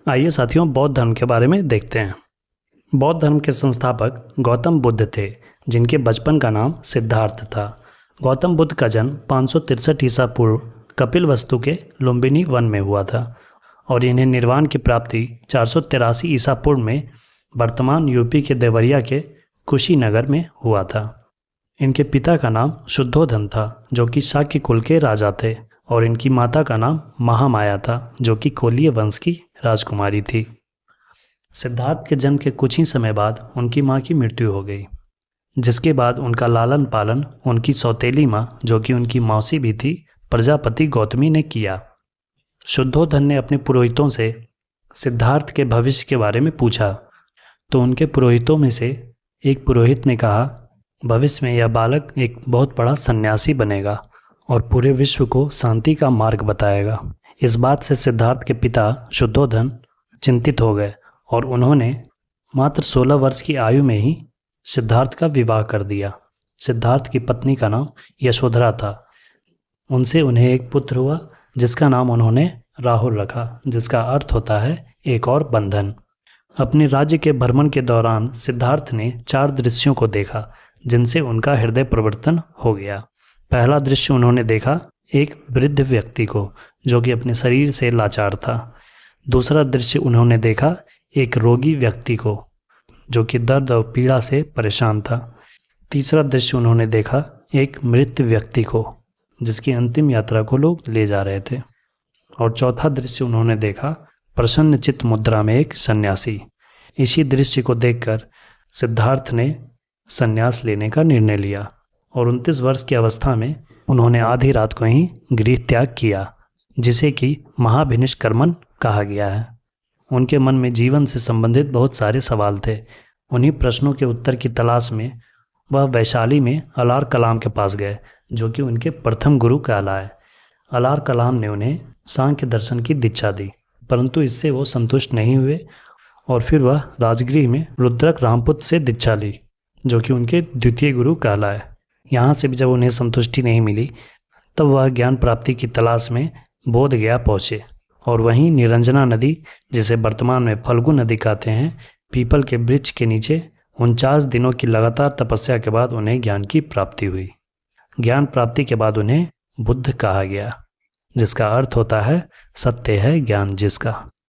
आइए साथियों, बौद्ध धर्म के बारे में देखते हैं। बौद्ध धर्म के संस्थापक गौतम बुद्ध थे, जिनके बचपन का नाम सिद्धार्थ था। गौतम बुद्ध का जन्म 563 ईसा पूर्व कपिलवस्तु के लुम्बिनी वन में हुआ था और इन्हें निर्वाण की प्राप्ति 483 ईसा पूर्व में वर्तमान यूपी के देवरिया के कुशीनगर में हुआ था। इनके पिता का नाम शुद्धोधन था, जो कि शाक्य कुल के राजा थे, और इनकी माता का नाम महामाया था, जो कि कोलीय वंश की राजकुमारी थी। सिद्धार्थ के जन्म के कुछ ही समय बाद उनकी मां की मृत्यु हो गई, जिसके बाद उनका लालन पालन उनकी सौतेली मां, जो कि उनकी मौसी भी थी, प्रजापति गौतमी ने किया। शुद्धोधन ने अपने पुरोहितों से सिद्धार्थ के भविष्य के बारे में पूछा, तो उनके पुरोहितों में से एक पुरोहित ने कहा, भविष्य में यह बालक एक बहुत बड़ा सन्यासी बनेगा और पूरे विश्व को शांति का मार्ग बताएगा। इस बात से सिद्धार्थ के पिता शुद्धोधन चिंतित हो गए और उन्होंने मात्र 16 वर्ष की आयु में ही सिद्धार्थ का विवाह कर दिया। सिद्धार्थ की पत्नी का नाम यशोधरा था। उनसे उन्हें एक पुत्र हुआ, जिसका नाम उन्होंने राहुल रखा, जिसका अर्थ होता है एक और बंधन। अपने राज्य के भ्रमण के दौरान सिद्धार्थ ने 4 दृश्यों को देखा, जिनसे उनका हृदय परिवर्तन हो गया। पहला दृश्य उन्होंने देखा एक वृद्ध व्यक्ति को, जो कि अपने शरीर से लाचार था। दूसरा दृश्य उन्होंने देखा एक रोगी व्यक्ति को, जो कि दर्द और पीड़ा से परेशान था। तीसरा दृश्य उन्होंने देखा एक मृत व्यक्ति को, जिसकी अंतिम यात्रा को लोग ले जा रहे थे। और चौथा दृश्य उन्होंने देखा प्रसन्न चित्त मुद्रा में एक सन्यासी। इसी दृश्य को देखकर सिद्धार्थ ने संन्यास लेने का निर्णय लिया और 29 वर्ष की अवस्था में उन्होंने आधी रात को ही गृह त्याग किया, जिसे कि महाभिनिष्क्रमण कहा गया है। उनके मन में जीवन से संबंधित बहुत सारे सवाल थे। उन्हीं प्रश्नों के उत्तर की तलाश में वह वैशाली में अलार कलाम के पास गए, जो कि उनके प्रथम गुरु कहलाए। अलार कलाम ने उन्हें सांख्य दर्शन की दीक्षा दी, परंतु इससे वो संतुष्ट नहीं हुए और फिर वह राजगृह में रुद्रक रामपुत से दीक्षा ली, जो कि उनके द्वितीय गुरु कहलाए। यहाँ से भी जब उन्हें संतुष्टि नहीं मिली, तब वह ज्ञान प्राप्ति की तलाश में बोध गया पहुँचे और वहीं निरंजना नदी, जिसे वर्तमान में फल्गु नदी कहते हैं, पीपल के वृक्ष के नीचे 49 दिनों की लगातार तपस्या के बाद उन्हें ज्ञान की प्राप्ति हुई। ज्ञान प्राप्ति के बाद उन्हें बुद्ध कहा गया, जिसका अर्थ होता है सत्य है ज्ञान जिसका।